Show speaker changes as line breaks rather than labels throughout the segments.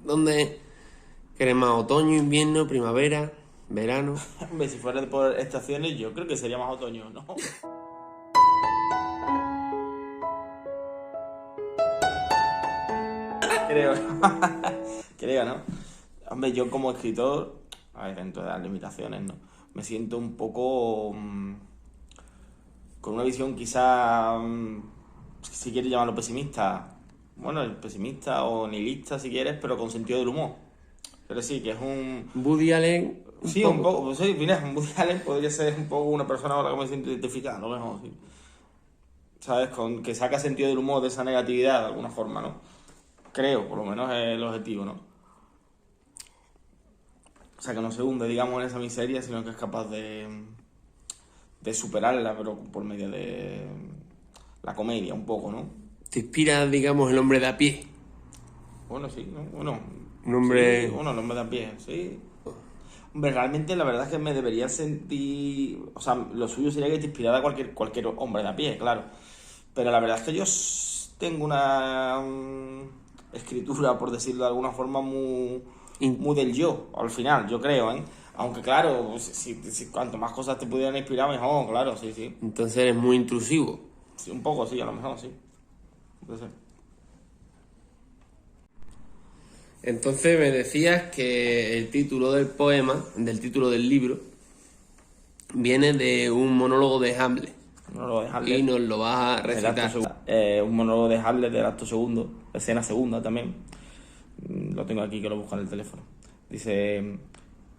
¿Dónde quieres más? ¿Otoño, invierno, primavera, verano?
Hombre, si fuera por estaciones, yo creo que sería más otoño, ¿no? Creo. Creo, ¿no? Hombre, yo como escritor, a ver, dentro de las limitaciones, ¿no? Me siento un poco con una visión quizá, si quieres llamarlo pesimista, bueno, pesimista o nihilista si quieres, pero con sentido del humor. Pero sí, que es un...
Woody Allen,
Sí, un poco, pues sí, mira, un Woody Allen podría ser un poco una persona con la que me siento identificada, a lo mejor, sí. ¿Sabes? Con que saca sentido del humor de esa negatividad de alguna forma, ¿no? Creo, por lo menos es el objetivo, ¿no? O sea, que no se hunde, digamos, en esa miseria, sino que es capaz de superarla, pero por medio de la comedia, un poco, ¿no?
te inspira, digamos, el hombre de a pie.
Bueno, sí, ¿no? Bueno,
Un hombre...
sí, bueno, el hombre de a pie, sí. Hombre, realmente la verdad es que me debería sentir... O sea, lo suyo sería que te inspirara cualquier hombre de a pie, claro. Pero la verdad es que yo tengo una escritura, por decirlo de alguna forma, muy del yo, al final, yo creo, ¿eh? Aunque claro, si cuanto más cosas te pudieran inspirar, mejor, claro, sí, sí.
Entonces eres muy intrusivo.
Sí, un poco, sí, a lo mejor, sí. Entonces,
Entonces me decías que el título del poema, del título del libro, viene de un monólogo de Hamlet.
un monólogo de
Y
Hamlet,
nos lo vas a
del acto
recitar.
segundo. Un monólogo de Hamlet del acto segundo, escena segunda también. Lo tengo aquí, que lo busco en el teléfono. Dice: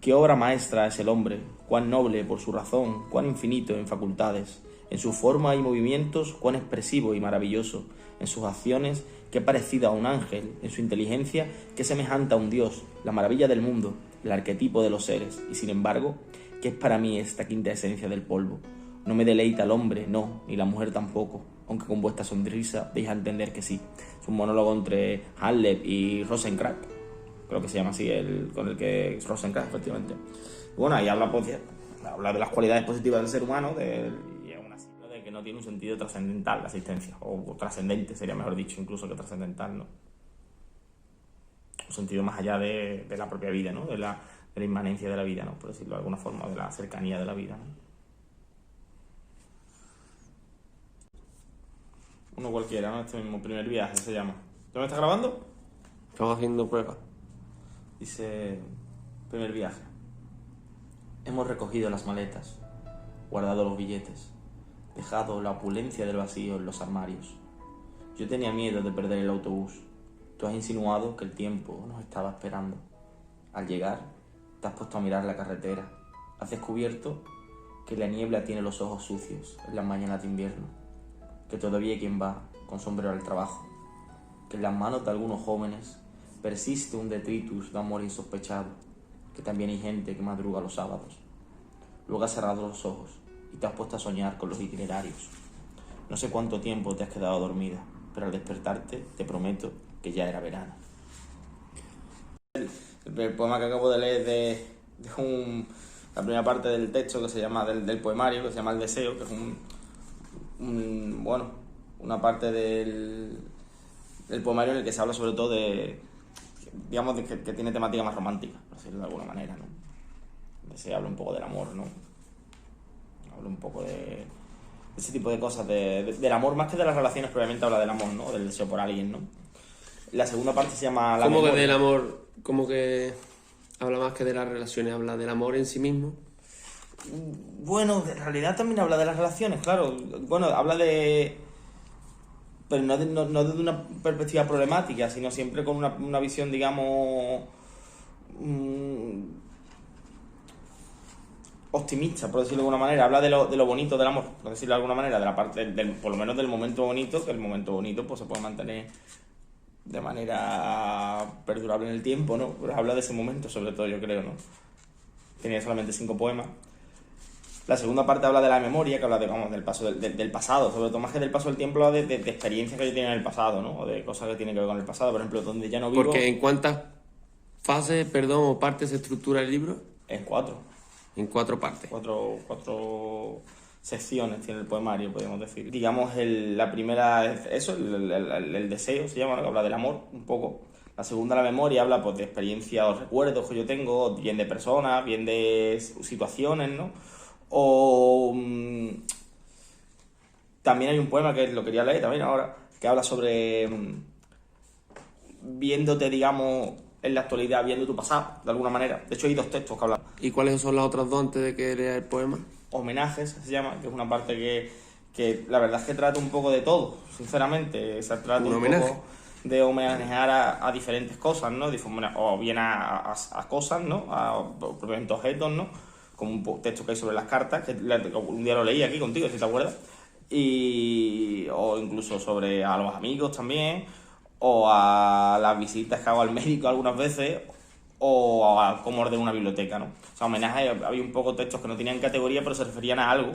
qué obra maestra es el hombre, cuán noble por su razón, cuán infinito en facultades, en su forma y movimientos, cuán expresivo y maravilloso, en sus acciones, qué parecido a un ángel, en su inteligencia, qué semejante a un dios, la maravilla del mundo, el arquetipo de los seres, y sin embargo, ¿qué es para mí esta quinta esencia del polvo? No me deleita el hombre, no, ni la mujer tampoco, aunque con vuestra sonrisa deis a entender que sí. Es un monólogo entre Hamlet y Rosencrantz, creo que se llama así, con el que es Rosencrantz, efectivamente. Bueno, ahí habla, pues, habla de las cualidades positivas del ser humano, y aún así, ¿no? De que no tiene un sentido trascendental la existencia, o trascendente sería mejor dicho, incluso que trascendental, ¿no? Un sentido más allá de la propia vida, ¿no? De la inmanencia de la vida, ¿no? Por decirlo de alguna forma, de la cercanía de la vida, ¿no? Uno cualquiera, ¿no? Este mismo primer viaje se llama. ¿Ya me está grabando?
Estamos haciendo pruebas.
Dice: primer viaje. Hemos recogido las maletas, guardado los billetes, dejado la opulencia del vacío en los armarios. Yo tenía miedo de perder el autobús. Tú has insinuado que el tiempo nos estaba esperando. Al llegar, te has puesto a mirar la carretera. Has descubierto que la niebla tiene los ojos sucios en las mañanas de invierno, que todavía hay quien va con sombrero al trabajo, que en las manos de algunos jóvenes persiste un detritus de amor insospechado, que también hay gente que madruga los sábados. Luego has cerrado los ojos y te has puesto a soñar con los itinerarios. No sé cuánto tiempo te has quedado dormida, pero al despertarte te prometo que ya era verano. El poema que acabo de leer la primera parte del texto que se llama del poemario, que se llama El Deseo, que es bueno, una parte del poemario en el que se habla sobre todo digamos, que tiene temática más romántica, por decirlo de alguna manera, ¿no? Se habla un poco del amor, ¿no? Habla un poco de ese tipo de cosas, del amor, más que de las relaciones, probablemente habla del amor, ¿no? Del deseo por alguien, ¿no? La segunda parte se llama La
¿Cómo
memoria.
que del amor, como que habla más que de las relaciones, habla del amor en sí mismo?
Bueno, en realidad también habla de las relaciones, claro. Bueno, habla pero no desde una perspectiva problemática, sino siempre con una visión, digamos, optimista, por decirlo de alguna manera. Habla de lo bonito del amor, por decirlo de alguna manera, de la parte por lo menos del momento bonito, que el momento bonito pues se puede mantener de manera perdurable en el tiempo, ¿no? Pero habla de ese momento, sobre todo, yo creo, ¿no? Tenía solamente 5 poemas. La segunda parte habla de la memoria, que habla del paso del pasado, sobre todo más que del paso del tiempo, habla de experiencias que yo tenía en el pasado, ¿no? O de cosas que tienen que ver con el pasado, por ejemplo, donde ya no vivo.
Porque ¿en cuántas fases, perdón, o partes se estructura el libro?
En 4.
En 4 partes.
Cuatro secciones tiene el poemario, podríamos decir. Digamos, la primera es eso, el deseo se llama, ¿no? Que habla del amor, un poco. La segunda, la memoria, habla pues de experiencias o recuerdos que yo tengo, bien de personas, bien de situaciones, ¿no? O también hay un poema que lo quería leer también ahora, que habla sobre viéndote, digamos, en la actualidad, viendo tu pasado, de alguna manera. De hecho, hay dos textos que hablan.
¿Y cuáles son las otras dos antes de que lea el poema?
Homenajes, se llama, que es una parte que la verdad es que trata un poco de todo, sinceramente. Se trata un poco de homenajear a diferentes cosas, ¿no? O bien a cosas, ¿no? A propiamente objetos, ¿no? Como un texto que hay sobre las cartas, que un día lo leí aquí contigo, si te acuerdas. O incluso sobre a los amigos también, o a las visitas que hago al médico algunas veces, o a cómo ordeno una biblioteca, ¿no? O sea, homenaje, había un poco textos que no tenían categoría, pero se referían a algo.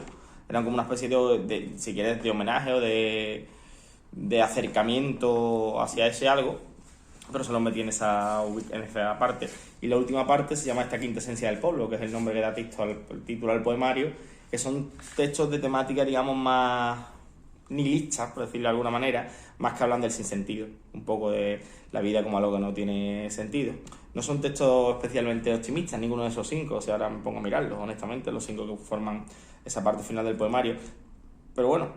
Eran como una especie de si quieres, de homenaje o de acercamiento hacia ese algo, pero se lo metí en esa parte. Y la última parte se llama Esta quinta esencia del pueblo, que es el nombre que da el título al poemario, que son textos de temática, digamos, más nihilistas, por decirlo de alguna manera, más que hablan del sinsentido, un poco de la vida como algo que no tiene sentido. No son textos especialmente optimistas, ninguno de esos 5, o sea, ahora me pongo a mirarlos, honestamente, los 5 que forman esa parte final del poemario. Pero bueno,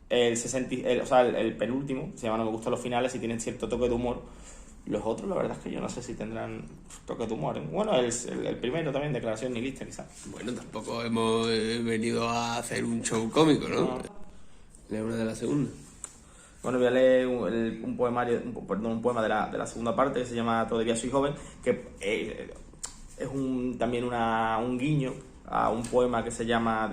el penúltimo, se llama No me gustan los finales y tienen cierto toque de humor. Los otros, la verdad es que yo no sé si tendrán toque de humor. Bueno, el primero también, Declaración nihilista, quizás.
Bueno, tampoco hemos venido a hacer un show cómico, ¿no? Lee una de la segunda.
Bueno, voy a leer un poema de la segunda parte que se llama Todavía soy joven, que es también un guiño a un poema que se llama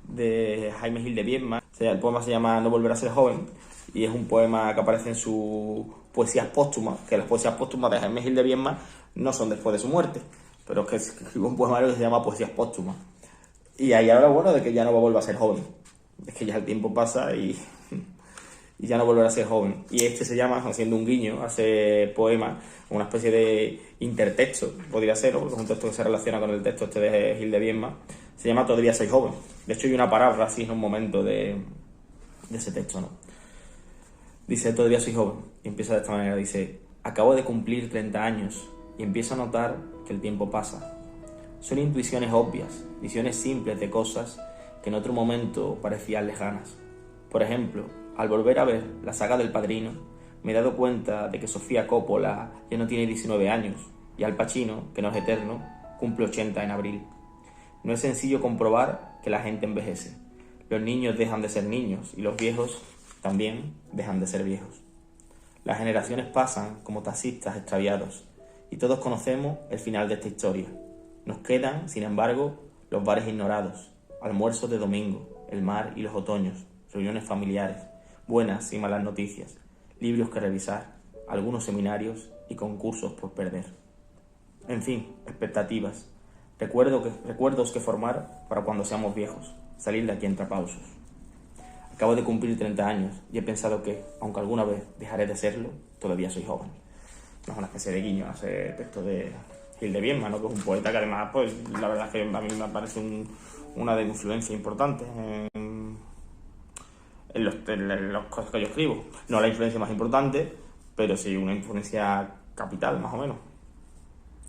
de Jaime Gil de Biedma. O sea, el poema se llama No volver a ser joven y es un poema que aparece en sus poesías póstumas, que las poesías póstumas de Jaime Gil de Biedma no son después de su muerte, pero es que escribió un poemario que se llama Poesías póstumas. Y ahí habla, bueno, de que ya no va a volver a ser joven. Es que ya el tiempo pasa y ya no volverá a ser joven. Y este se llama, haciendo un guiño a ese poema, una especie de intertexto, podría ser, porque es un texto que se relaciona con el texto este de Gil de Biedma, se llama Todavía soy joven. De hecho hay una palabra así en un momento de ese texto, ¿no? Dice, todavía soy joven, y empieza de esta manera, dice, acabo de cumplir 30 años y empiezo a notar que el tiempo pasa. Son intuiciones obvias, visiones simples de cosas que en otro momento parecían lejanas. Por ejemplo, al volver a ver la saga del Padrino, me he dado cuenta de que Sofía Coppola ya no tiene 19 años y Al Pacino, que no es eterno, cumple 80 en abril. No es sencillo comprobar que la gente envejece. Los niños dejan de ser niños y los viejos también dejan de ser viejos. Las generaciones pasan como taxistas extraviados y todos conocemos el final de esta historia. Nos quedan, sin embargo, los bares ignorados, almuerzos de domingo, el mar y los otoños, reuniones familiares, buenas y malas noticias, libros que revisar, algunos seminarios y concursos por perder. En fin, expectativas, recuerdos que formar para cuando seamos viejos, salir de aquí entre pausos. Acabo de cumplir 30 años y he pensado que, aunque alguna vez dejaré de serlo, todavía soy joven. No es una especie de guiño a ese texto de Gil de Biedma, ¿no? Que es un poeta que además, pues, la verdad es que a mí me parece una de influencia importante en las cosas que yo escribo. No la influencia más importante, pero sí una influencia capital, más o menos.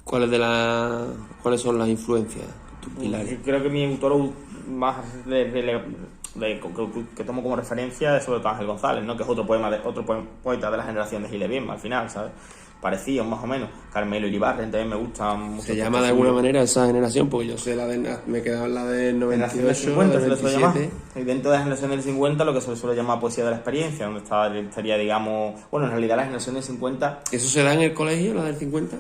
¿Cuáles son las influencias? Tus pilares.
Creo que mi autor más que tomo como referencia es sobre todo Ángel González, ¿no? Que es otro poeta de la generación de Gil de Biedma, al final, ¿sabes? Parecido, más o menos. Carmelo Iribarren también me gusta mucho.
¿Se llama de alguna manera esa generación? Porque yo sé me he quedado en la del 98,
50,
del
97. Y dentro de la generación del 50 lo que se suele llamar poesía de la experiencia, donde estaría, digamos... Bueno, en realidad la generación del 50...
¿Eso se da en el colegio, la del 50?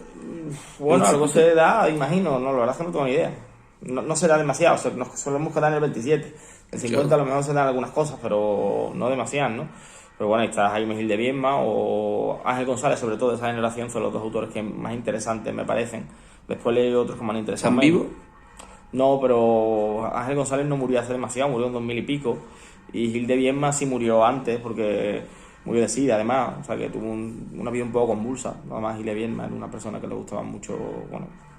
Bueno, algo se da, imagino, no, la verdad es que no tengo ni idea. No se da demasiado, nos solemos quedar en el 27. El 50 a lo mejor se dan algunas cosas, pero no demasiadas, ¿no? Pero bueno, ahí está Jaime Gil de Biedma o Ángel González, sobre todo de esa generación, son los dos autores que más interesantes me parecen. Después leí otros que me han interesado.
¿Están vivos?
No, pero Ángel González no murió hace demasiado, murió en 2000 y pico. Y Gil de Biedma sí murió antes, porque murió de SIDA, además. O sea, que tuvo una vida un poco convulsa. Nada más Gil de Biedma era una persona que le gustaba mucho,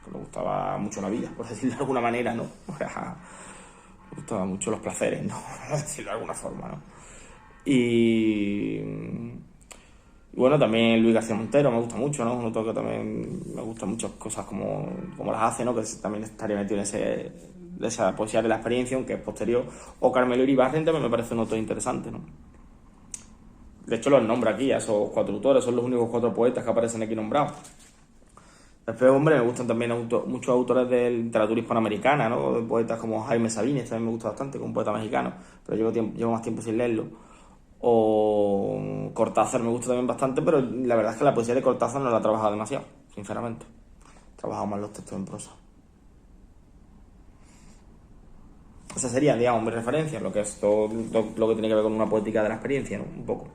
que le gustaba mucho la vida, por decirlo de alguna manera, ¿no? O sea, le gustaban mucho los placeres, ¿no? Por decirlo de alguna forma, ¿no? Y Y bueno, también Luis García Montero me gusta mucho, ¿no? Un autor que también me gusta muchas cosas como las hace, ¿no? Que también estaría metido en esa poesía de la experiencia, aunque es posterior. O Carmelo Iribarren también me parece un autor interesante, ¿no? De hecho, los nombra aquí a esos 4 autores, son los únicos 4 poetas que aparecen aquí nombrados. Después, hombre, me gustan también muchos autores de literatura hispanoamericana, ¿no? De poetas como Jaime Sabines, también me gusta bastante, como un poeta mexicano, pero llevo más tiempo sin leerlo. O Cortázar me gusta también bastante, pero la verdad es que la poesía de Cortázar no la he trabajado demasiado, sinceramente. He trabajado más los textos en prosa. Esa sería, digamos, mi referencia, lo que es todo lo que tiene que ver con una poética de la experiencia, ¿no? Un poco.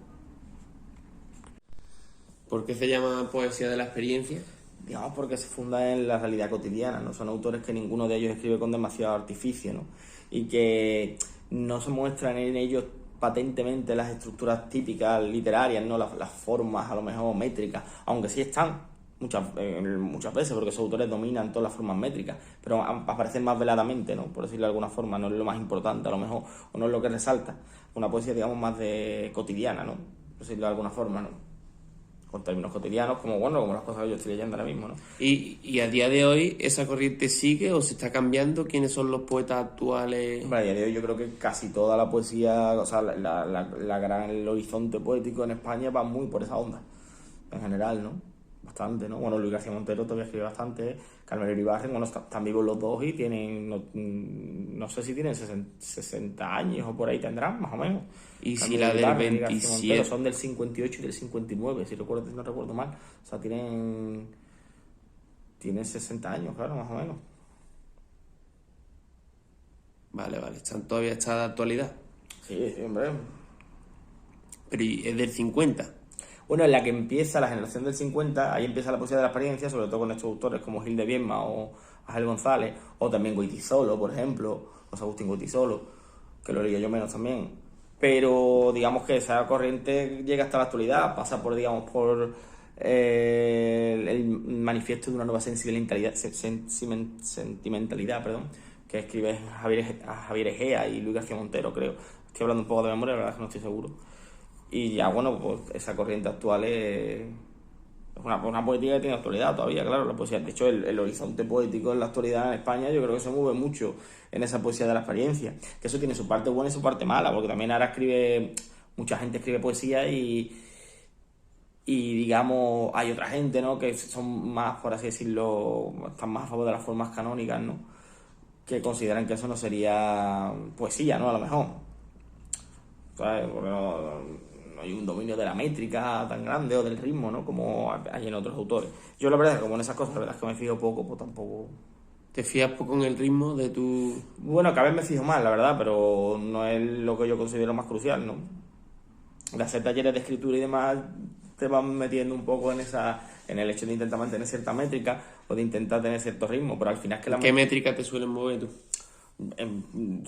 ¿Por qué se llama poesía de la experiencia?
Digamos porque se funda en la realidad cotidiana, ¿no? Son autores que ninguno de ellos escribe con demasiado artificio, ¿no? Y que no se muestran en ellos patentemente las estructuras típicas literarias, ¿no? Las formas a lo mejor métricas, aunque sí están muchas veces, porque esos autores dominan todas las formas métricas, pero aparecen más veladamente, ¿no? Por decirlo de alguna forma, no es lo más importante a lo mejor, o no es lo que resalta. Una poesía, digamos, más de cotidiana, ¿no? Por decirlo de alguna forma, ¿no? Con términos cotidianos, como las cosas que yo estoy leyendo ahora mismo, ¿no?
¿Y a día de hoy esa corriente sigue o se está cambiando? ¿Quiénes son los poetas actuales?
Hombre, a día de hoy yo creo que casi toda la poesía, o sea, el horizonte poético en España va muy por esa onda, en general, ¿no? Bastante, ¿no? Bueno, Luis García Montero todavía escribe bastante, Carmelo Iribarren, bueno, están vivos los dos y tienen, no sé si tienen 60 años o por ahí tendrán, más o menos.
Y si
Carmelo
la del
Iribarren y García
27...
Montero son del 58 y del 59, si no recuerdo mal. O sea, tienen 60 años, claro, más o menos.
Vale, todavía está de actualidad.
Sí, hombre.
Pero es del 50.
Bueno, en la que empieza la generación del 50, ahí empieza la poesía de la experiencia, sobre todo con estos autores como Gil de Viedma o Ángel González, o también Goytisolo, por ejemplo, José Agustín Goytisolo, que lo leía yo menos también. Pero digamos que esa corriente llega hasta la actualidad, pasa por el manifiesto de una nueva sentimentalidad, que escribe Javier Egea y Luis García Montero, creo. Estoy hablando un poco de memoria, la verdad es que no estoy seguro. Y ya, bueno, pues esa corriente actual es una poética que tiene actualidad todavía, claro, la poesía. De hecho, el horizonte poético en la actualidad en España yo creo que se mueve mucho en esa poesía de la experiencia. Que eso tiene su parte buena y su parte mala, porque también ahora mucha gente escribe poesía y digamos, hay otra gente, ¿no? Que son más, por así decirlo, están más a favor de las formas canónicas, ¿no? Que consideran que eso no sería poesía, ¿no? A lo mejor. ¿Sabes? Porque no hay un dominio de la métrica tan grande o del ritmo, ¿no? Como hay en otros autores. Yo la verdad es que como en esas cosas, la verdad es que me fijo poco, pues tampoco...
¿Te fías poco en el ritmo de tu...?
Bueno, cada vez me fijo más, la verdad, pero no es lo que yo considero más crucial, ¿no? De hacer talleres de escritura y demás te van metiendo un poco en el hecho de intentar mantener cierta métrica o de intentar tener cierto ritmo, pero al final es que
¿Qué métrica te suelen mover tú?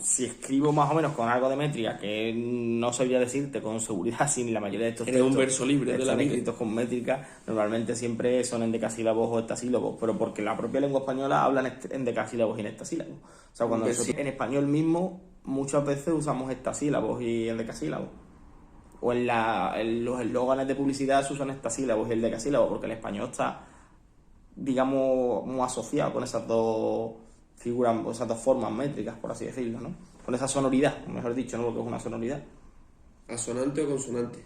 Si escribo más o menos con algo de métrica que no sabría decirte con seguridad, sin la mayoría de estos
textos, un verso libre de la
métrica. Escritos con métrica normalmente siempre son en decasílabos o hectasílabos, pero porque la propia lengua española hablan en decasílabos y en hectasílabos. O sea, cuando nosotros en español mismo muchas veces usamos hectasílabos y en decasílabos. O en los eslóganes de publicidad se usan hectasílabos y el decasílabo, porque el español está, digamos, muy asociado con esas dos figuras, esas dos formas métricas, por así decirlo, ¿no? Con esa sonoridad, mejor dicho, ¿no? Lo que es una sonoridad.
¿Asonante o consonante?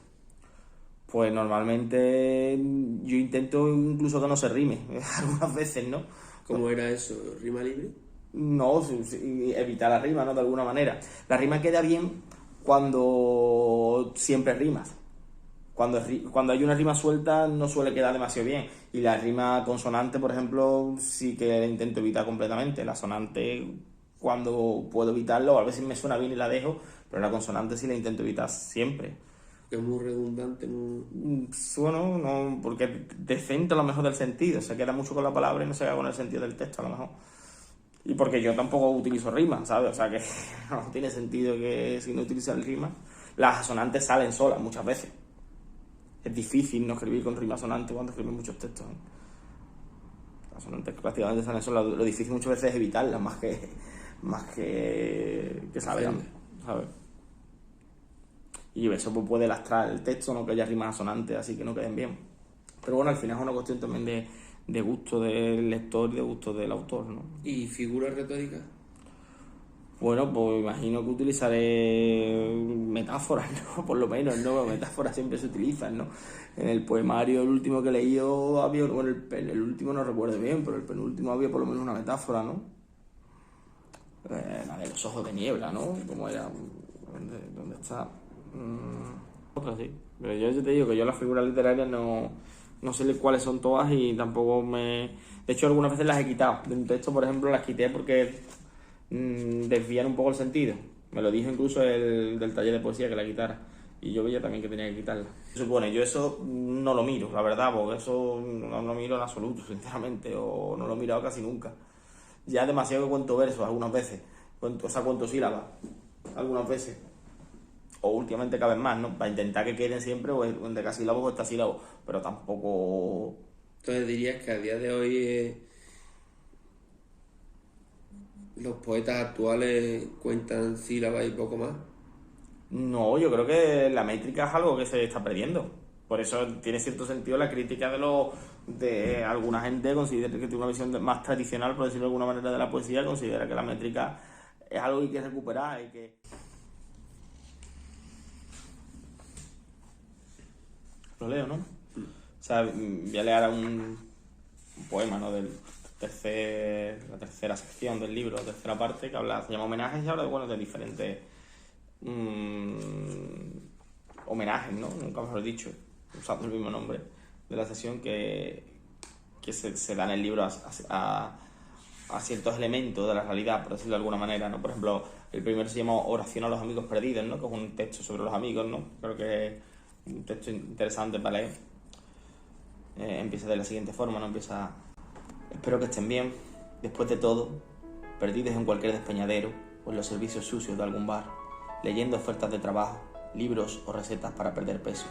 Pues normalmente yo intento incluso que no se rime, algunas veces, ¿no?
¿Cómo era eso? ¿Rima libre?
No, evitar la rima, ¿no? De alguna manera. La rima queda bien cuando siempre rimas. Cuando hay una rima suelta no suele quedar demasiado bien. Y la rima consonante, por ejemplo, sí que la intento evitar completamente. La sonante, cuando puedo evitarlo, a veces me suena bien y la dejo, pero la consonante sí la intento evitar siempre.
Es muy redundante, muy...
Bueno, no, porque decente a lo mejor del sentido. Se queda mucho con la palabra y no se queda con el sentido del texto a lo mejor. Y porque yo tampoco utilizo rimas, ¿sabes? O sea que no tiene sentido que si no utilizas rimas, las asonantes salen solas muchas veces. Es difícil no escribir con rima sonante cuando escribes muchos textos, ¿eh? Las sonantes prácticamente salen solas. Lo difícil muchas veces es evitarlas más que saberlas, ¿sabes? y eso pues puede lastrar el texto, no que haya rimas asonantes, así que no queden bien. Pero bueno, al final es una cuestión también de gusto del lector y de gusto del autor, ¿no?
¿Y figuras retóricas?
Bueno, pues imagino que utilizaré metáforas, ¿no? Por lo menos, ¿no? Metáforas siempre se utilizan, ¿no? En el poemario, el último que he leído, había, bueno, el último no recuerdo bien, pero el penúltimo había por lo menos una metáfora, ¿no? La de los ojos de niebla, ¿no? ¿Cómo era? ¿Dónde está? Otra sí. Pero yo te digo que yo las figuras literarias no sé cuáles son todas y tampoco me... De hecho, algunas veces las he quitado. De un texto, por ejemplo, las quité porque desvían un poco el sentido. Me lo dijo incluso el del taller de poesía que la quitara. Y yo veía también que tenía que quitarla. Se supone, yo eso no lo miro, la verdad, porque eso no lo miro en absoluto, sinceramente, o no lo he mirado casi nunca. Ya demasiado que cuento versos algunas veces, cuento sílabas algunas veces, o últimamente cada vez más, ¿no? Para intentar que queden siempre o en decasílabos o hexasílabos, pero tampoco...
Entonces dirías que a día de hoy los poetas actuales cuentan sílabas y poco más.
No, yo creo que la métrica es algo que se está perdiendo. Por eso tiene cierto sentido la crítica de alguna gente considera que tiene una visión más tradicional, por decirlo de alguna manera, de la poesía, considera que la métrica es algo que hay que recuperar y que... Lo leo, ¿no? O sea, voy a leer un poema, ¿no? La tercera sección del libro, la tercera parte, que se llama Homenajes y habla de diferentes homenajes, ¿no? Nunca mejor dicho, usando el mismo nombre de la sesión que se da en el libro a ciertos elementos de la realidad, por decirlo de alguna manera, ¿no? Por ejemplo, el primero se llama Oración a los amigos perdidos, ¿no? Que es un texto sobre los amigos, ¿no? Creo que es un texto interesante para leer. Empieza de la siguiente forma, ¿no? Espero que estén bien, después de todo, perdidos en cualquier despeñadero o en los servicios sucios de algún bar, leyendo ofertas de trabajo, libros o recetas para perder peso.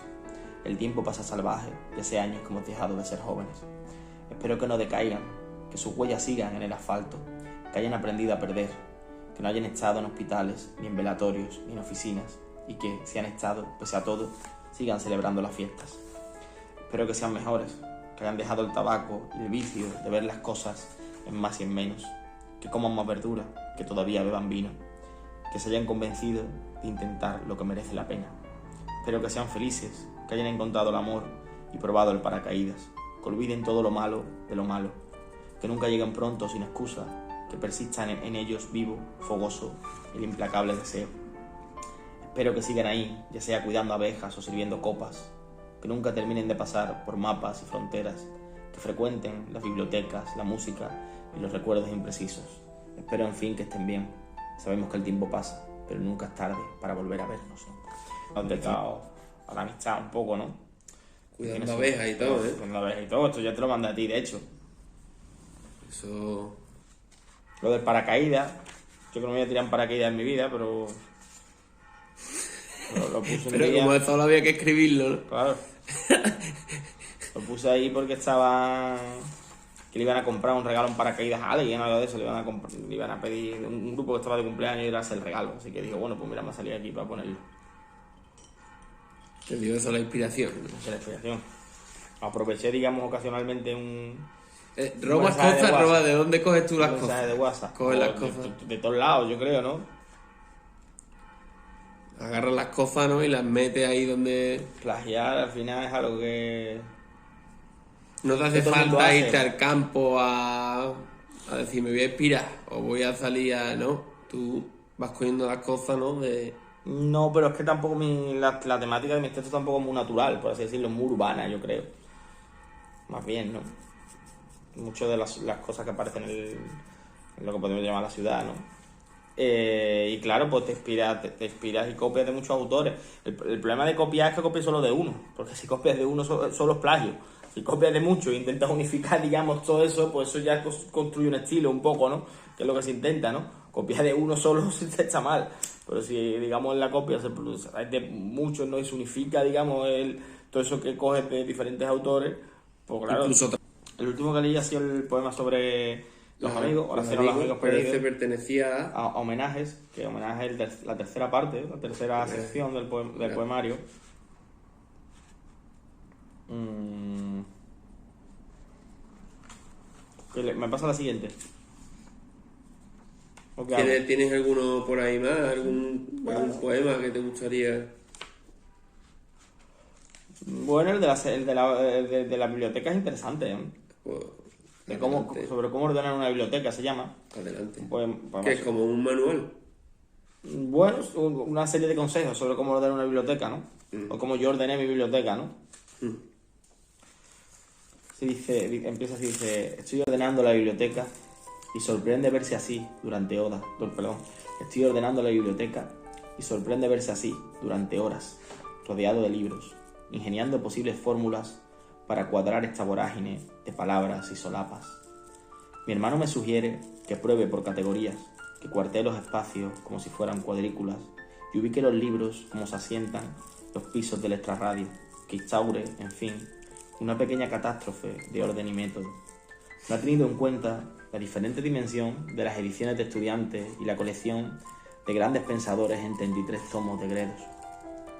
El tiempo pasa salvaje y hace años que hemos dejado de ser jóvenes. Espero que no decaigan, que sus huellas sigan en el asfalto, que hayan aprendido a perder, que no hayan estado en hospitales, ni en velatorios, ni en oficinas, y que, si han estado, pese a todo, sigan celebrando las fiestas. Espero que sean mejores, que hayan dejado el tabaco y el vicio de ver las cosas en más y en menos, que coman más verdura, que todavía beban vino, que se hayan convencido de intentar lo que merece la pena. Espero que sean felices, que hayan encontrado el amor y probado el paracaídas, que olviden todo lo malo de lo malo, que nunca lleguen pronto sin excusa, que persistan en ellos vivo, fogoso, el implacable deseo. Espero que sigan ahí, ya sea cuidando abejas o sirviendo copas, que nunca terminen de pasar por mapas y fronteras, que frecuenten las bibliotecas, la música y los recuerdos imprecisos. Espero, en fin, que estén bien. Sabemos que el tiempo pasa, pero nunca es tarde para volver a vernos, ¿no? Han dedicado a la amistad un poco, ¿no?
Cuidando abejas y todo, ¿eh?
Cuidando abejas y todo, esto ya te lo mandé a ti, de hecho.
Eso...
Lo del paracaídas, yo creo que no me voy a tirar en paracaídas en mi vida, pero... Lo puse un
Pero
día.
como solo había que escribirlo, ¿no?
Claro. Lo puse ahí porque estaba... que le iban a comprar un regalo en paracaídas a alguien, algo de eso, le iban a pedir un grupo que estaba de cumpleaños y era el regalo. Así que digo, bueno, pues mira, me salí aquí para ponerlo.
Te dio eso la inspiración, ¿no?
Esa es la inspiración. Aproveché, digamos, ocasionalmente
robas
mensaje de
cosas,
WhatsApp.
robas. ¿De dónde coges tú las
un mensaje
cosas?
de WhatsApp.
Coges las
De-
cosas.
De todos lados, yo creo, ¿no?
Agarras las cosas, ¿no? Y las metes ahí donde...
Plagiar al final es algo que...
No te hace
Que todo el mundo
falta
hace.
irte al campo a decir, me voy a inspirar o voy a salir a... No, tú vas cogiendo las cosas, ¿no?
No, pero es que tampoco la temática de mis textos tampoco es muy natural, por así decirlo, es muy urbana, yo creo. Más bien, ¿no? Muchas de las cosas que aparecen en lo que podemos llamar la ciudad, ¿no? Y claro, pues te inspiras y copias de muchos autores. El problema de copiar es que copias solo de uno, porque si copias de uno solo es plagio. Si copias de muchos e intentas unificar, digamos, todo eso, pues eso ya construye un estilo un poco, ¿no? Que es lo que se intenta, ¿no? Copiar de uno solo está mal. Pero si, digamos, en la copia de muchos, ¿no? Y se unifica, digamos, todo eso que coges de diferentes autores, pues claro.
Incluso
El último que leí ha sido el poema sobre los amigos, oración a los amigos
pero
perdidos.
este pertenecía
A homenajes, que homenaje es la tercera parte, la tercera sección del poemario. Me pasa la siguiente.
¿Tienes alguno por ahí más? ¿Algún poema que te gustaría?
Bueno, el de la biblioteca es interesante, ¿eh?
Pues,
Sobre cómo ordenar una biblioteca se llama.
Adelante.
Pues,
Que es como un manual.
Bueno, es una serie de consejos sobre cómo ordenar una biblioteca, ¿no? O cómo yo ordené mi biblioteca, ¿no? Empieza así, dice: estoy ordenando la biblioteca y sorprende verse así durante horas. Estoy ordenando la biblioteca y sorprende verse así durante horas, rodeado de libros, ingeniando posibles fórmulas para cuadrar esta vorágine de palabras y solapas. Mi hermano me sugiere que pruebe por categorías, que cuartee los espacios como si fueran cuadrículas y ubique los libros como se asientan los pisos del extrarradio, que instaure, en fin, una pequeña catástrofe de orden y método. No ha tenido en cuenta la diferente dimensión de las ediciones de estudiantes y la colección de grandes pensadores en 33 tomos de Gredos.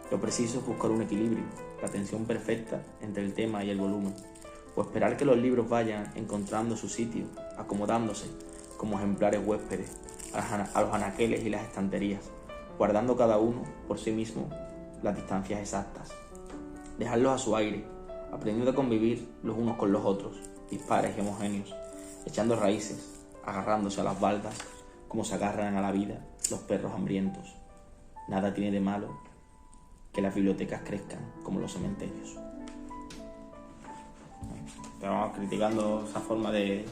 Lo preciso es buscar un equilibrio, la tensión perfecta entre el tema y el volumen, o esperar que los libros vayan encontrando su sitio, acomodándose como ejemplares huéspedes a los anaqueles y las estanterías, guardando cada uno por sí mismo las distancias exactas. Dejarlos a su aire, aprendiendo a convivir los unos con los otros, dispares y homogéneos, echando raíces, agarrándose a las baldas como se agarran a la vida los perros hambrientos. Nada tiene de malo que las bibliotecas crezcan como los cementerios. Estamos criticando esa forma de...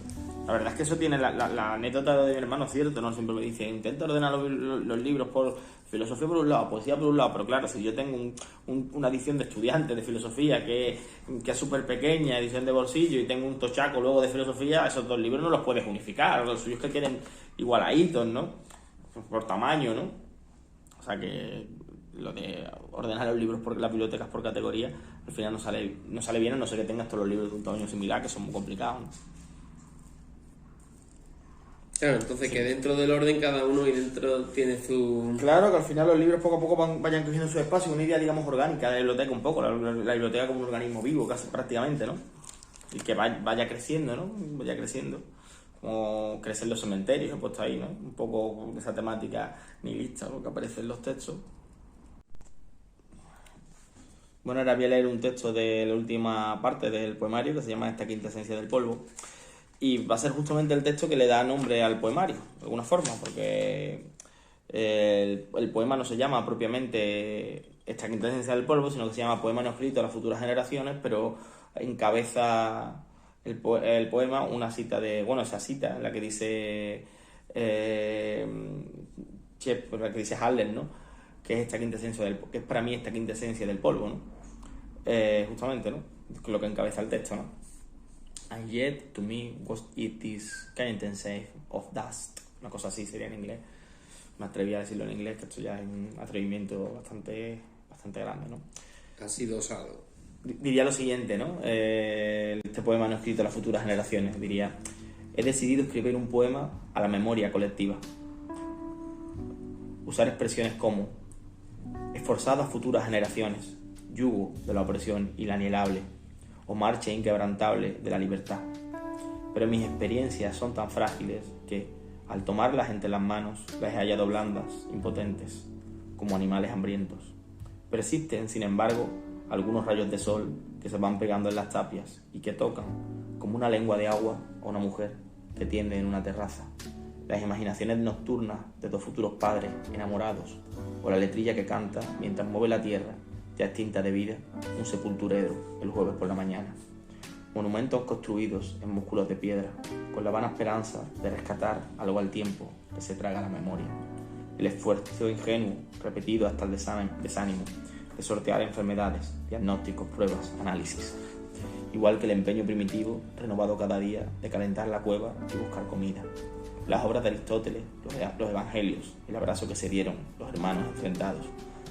La verdad es que eso tiene la anécdota de mi hermano, cierto, ¿no? Siempre me dice: intenta ordenar los libros por filosofía por un lado, poesía por un lado, pero claro, si yo tengo una edición de estudiante de filosofía que es súper pequeña, edición de bolsillo, y tengo un tochaco luego de filosofía, esos dos libros no los puedes unificar, los suyos que queden igualaditos, ¿no? Por tamaño, ¿no? O sea que lo de ordenar los libros por las bibliotecas por categoría al final no sale bien, a no ser que tengas todos los libros de un tamaño similar, que son muy complicados, ¿no?
Claro, entonces que dentro del orden cada uno y dentro tiene su...
Claro, que al final los libros poco a poco vayan cogiendo su espacio, una idea, digamos, orgánica de la biblioteca un poco, la biblioteca como un organismo vivo, casi prácticamente, ¿no? Y que vaya creciendo, ¿no? Vaya creciendo. Como crecen los cementerios, he puesto ahí, ¿no? Un poco de esa temática nihilista, lo que aparece en los textos. Bueno, ahora voy a leer un texto de la última parte del poemario que se llama Esta quinta esencia del polvo. Y va a ser justamente el texto que le da nombre al poemario, de alguna forma, porque el poema no se llama propiamente Esta quinta esencia del polvo, sino que se llama Poema no escrito a las futuras generaciones, pero encabeza el poema una cita esa cita en la que dice la que dice Haller, ¿no? Que es esta quinta esencia que es para mí esta quinta esencia del polvo, ¿no? Justamente, ¿no? Lo que encabeza el texto, ¿no? And yet, to me, was it this quintessence of dust. Una cosa así sería en inglés. Me atreví a decirlo en inglés, que esto ya es un atrevimiento bastante grande, ¿no?
Ha sido osado.
Diría lo siguiente, ¿no? Este poema no escrito a las futuras generaciones. Diría: he decidido escribir un poema a la memoria colectiva. Usar expresiones como esforzado a futuras generaciones, yugo de la opresión inalienable, o marcha inquebrantable de la libertad. Pero mis experiencias son tan frágiles que, al tomarlas entre las manos, las he hallado blandas, impotentes, como animales hambrientos. Persisten, sin embargo, algunos rayos de sol que se van pegando en las tapias y que tocan, como una lengua de agua, a una mujer que tiende en una terraza. Las imaginaciones nocturnas de dos futuros padres enamorados, o la letrilla que canta mientras mueve la tierra, ya extinta de vida, un sepulturero el jueves por la mañana. Monumentos construidos en músculos de piedra, con la vana esperanza de rescatar algo al tiempo que se traga la memoria. El esfuerzo ingenuo, repetido hasta el desánimo, de sortear enfermedades, diagnósticos, pruebas, análisis. Igual que el empeño primitivo, renovado cada día, de calentar la cueva y buscar comida. Las obras de Aristóteles, los evangelios, el abrazo que se dieron, los hermanos enfrentados,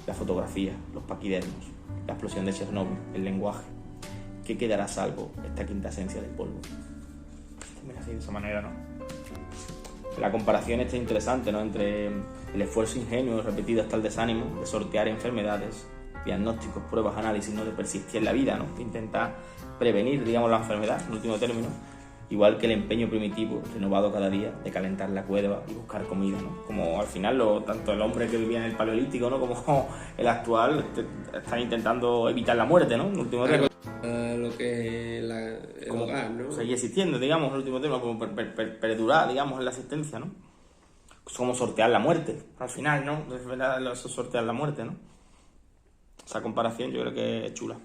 la fotografía, los paquidermos, la explosión de Chernóbil, el lenguaje. ¿Qué quedará a salvo esta quinta esencia del polvo? Mira, así de esa manera, ¿no? La comparación está interesante, ¿no? Entre el esfuerzo ingenuo repetido hasta el desánimo de sortear enfermedades, diagnósticos, pruebas, análisis, ¿no? De persistir en la vida, ¿no? De intentar prevenir, digamos, la enfermedad, en último término, igual que el empeño primitivo, renovado cada día, de calentar la cueva y buscar comida, ¿no? Como al final, tanto el hombre que vivía en el Paleolítico, ¿no? Como el actual, están intentando evitar la muerte, ¿no? En último término.
Lo que es el
Como
hogar, ¿no?
seguir existiendo, digamos, en último término, como perdurar, digamos, en la existencia, ¿no? Como sortear la muerte, al final, ¿no? Es verdad, eso es sortear la muerte, ¿no? Esa comparación yo creo que es chula.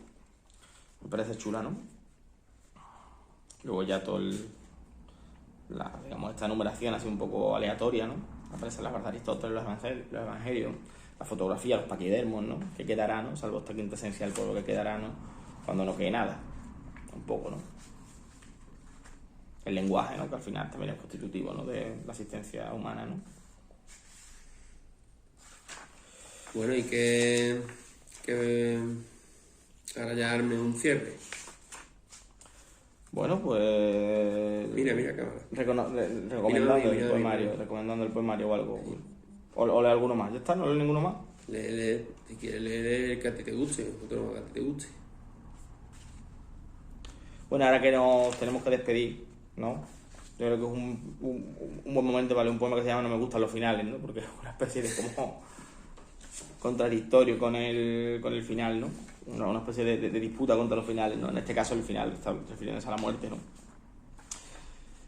Me parece chula, ¿no? Luego ya digamos, esta numeración así un poco aleatoria, ¿no? Aparecen las verdades de Aristóteles, los evangelios, la fotografía, los paquidermos, ¿no? Que quedará, ¿no? Salvo esta quinta esencia del pueblo que quedará, ¿no? Cuando no quede nada. Un poco, ¿no? El lenguaje, ¿no? Que al final también es constitutivo, ¿no? De la existencia humana, ¿no?
Bueno, y que ahora ya arme un cierre.
Bueno, pues...
Mira, cámara.
Recomendando el poemario o algo. O lee alguno más. ¿Ya está? ¿No lee ninguno más?
Lee, si quieres leer el que a ti te guste, otro que a ti te guste.
Bueno, ahora que nos tenemos que despedir, ¿no? Yo creo que es un buen momento para leer un poema que se llama No me gustan los finales, ¿no? Porque es una especie de como contradictorio con el final, ¿no? Una especie de disputa contra los finales, ¿no? En este caso el final, está refiriéndose a la muerte, ¿no?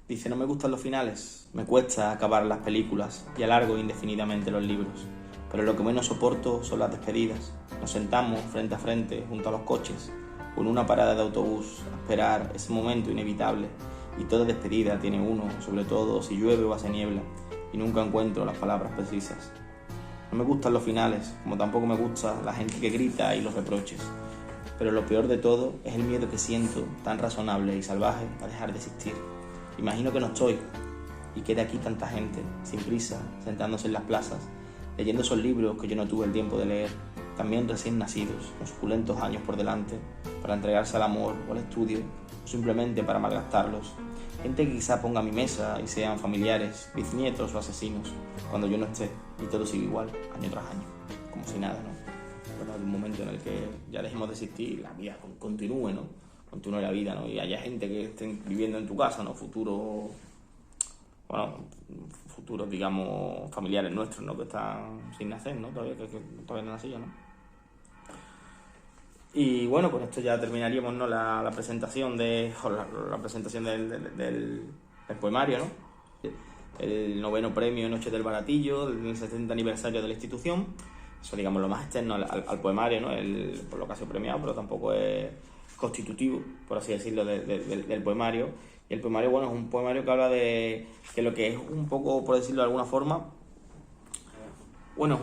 Dice, no me gustan los finales, me cuesta acabar las películas y alargo indefinidamente los libros, pero lo que menos soporto son las despedidas. Nos sentamos frente a frente junto a los coches o en una parada de autobús a esperar ese momento inevitable, y toda despedida tiene uno, sobre todo si llueve o hace niebla, y nunca encuentro las palabras precisas. No me gustan los finales, como tampoco me gusta la gente que grita y los reproches, pero lo peor de todo es el miedo que siento, tan razonable y salvaje, a dejar de existir. Imagino que no estoy, y queda aquí tanta gente, sin prisa, sentándose en las plazas, leyendo esos libros que yo no tuve el tiempo de leer, también recién nacidos, con suculentos años por delante, para entregarse al amor o al estudio, o simplemente para malgastarlos. Gente que quizá ponga a mi mesa y sean familiares, bisnietos o asesinos, cuando yo no esté, y todo sigue igual, año tras año, como si nada, ¿no? Bueno, hay un momento en el que ya dejemos de existir, la vida continúe, ¿no? Continúe la vida, ¿no? Y haya gente que esté viviendo en tu casa, ¿no? Futuros, digamos, familiares nuestros, ¿no? Que están sin nacer, ¿no? Todavía no nacían, ¿no? Y bueno, con esto ya terminaríamos, ¿no? La presentación la presentación del poemario, ¿no? El 9º premio Noche del Baratillo, del 70 aniversario de la institución. Eso, digamos, lo más externo al poemario, ¿no? Por lo que ha sido premiado, pero tampoco es constitutivo, por así decirlo, del poemario. Y el poemario, bueno, es un poemario que habla de que lo que es un poco, por decirlo de alguna forma, bueno,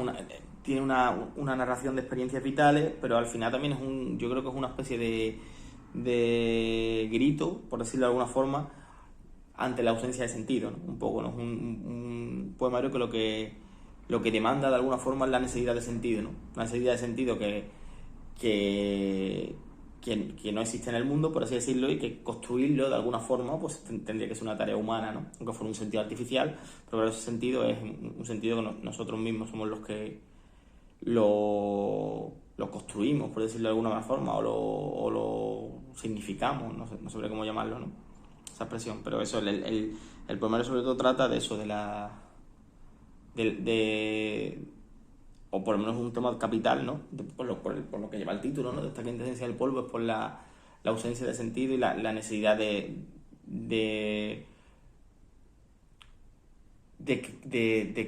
tiene una narración de experiencias vitales, pero al final también yo creo que es una especie de grito, por decirlo de alguna forma, ante la ausencia de sentido, ¿no? Un poco, ¿no? Es un poemario que lo que demanda de alguna forma es la necesidad de sentido, ¿no? Una necesidad de sentido que no existe en el mundo, por así decirlo, y que construirlo de alguna forma pues tendría que ser una tarea humana, ¿no? Aunque fuera un sentido artificial, pero claro, ese sentido es un sentido que nosotros mismos somos los que lo construimos, por decirlo de alguna forma, o lo significamos, no sé cómo llamarlo, ¿no? Esa expresión, pero eso, el poemario sobre todo trata de eso, o por lo menos un tema capital, ¿no? Por lo que lleva el título, ¿no? De esta quinta esencia del polvo, es por la ausencia de sentido y la necesidad de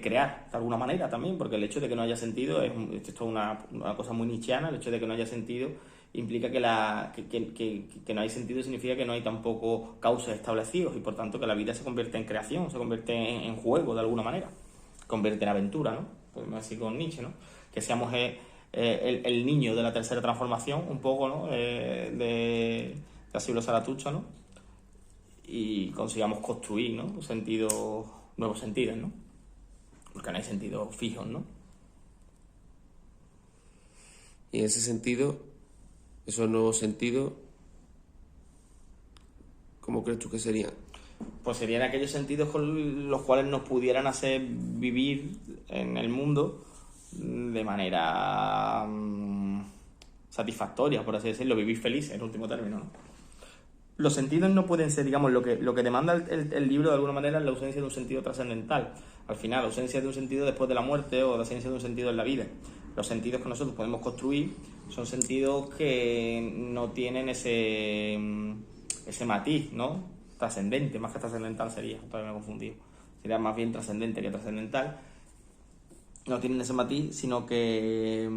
crear de alguna manera también, porque el hecho de que no haya sentido esto es una cosa muy nietzscheana. El hecho de que no haya sentido implica que no hay sentido, significa que no hay tampoco causas establecidos, y por tanto que la vida se convierte en creación, se convierte en juego de alguna manera, se convierte en aventura, ¿no? Podemos decir con Nietzsche, ¿no? Que seamos el niño de la tercera transformación, un poco, ¿no? De así lo Zaratustra, ¿no? Y consigamos construir, ¿no? Nuevos sentidos, ¿no? Porque no hay sentidos fijos, ¿no?
Y en ese sentido, esos nuevos sentidos, ¿cómo crees tú que serían?
pues serían aquellos sentidos con los cuales nos pudieran hacer vivir en el mundo de manera satisfactoria, por así decirlo, vivir feliz en último término, ¿no? Los sentidos no pueden ser, digamos, lo que demanda el libro de alguna manera es la ausencia de un sentido trascendental. Al final, la ausencia de un sentido después de la muerte o la ausencia de un sentido en la vida. Los sentidos que nosotros podemos construir son sentidos que no tienen ese matiz, ¿no? Trascendente, más que trascendental sería, todavía me he confundido. Sería más bien trascendente que trascendental. No tienen ese matiz, sino que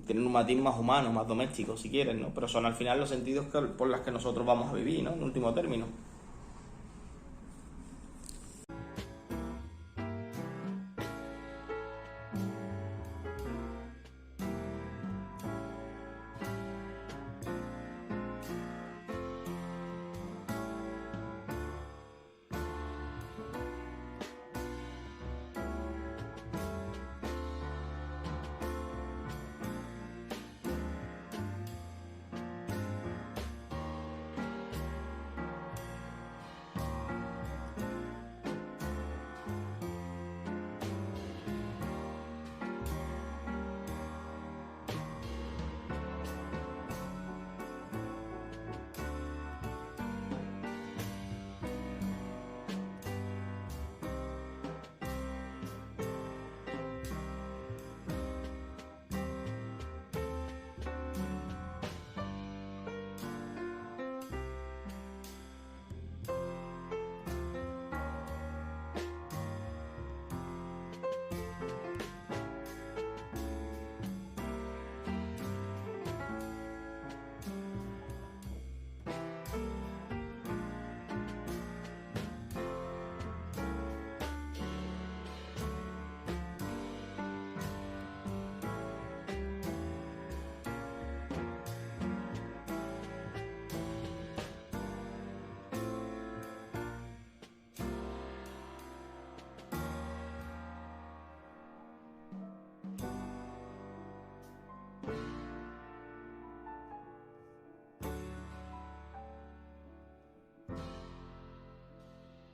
tienen un matiz más humano, más doméstico, si quieren, ¿no? Pero son al final los sentidos por los que nosotros vamos a vivir, ¿no? En último término.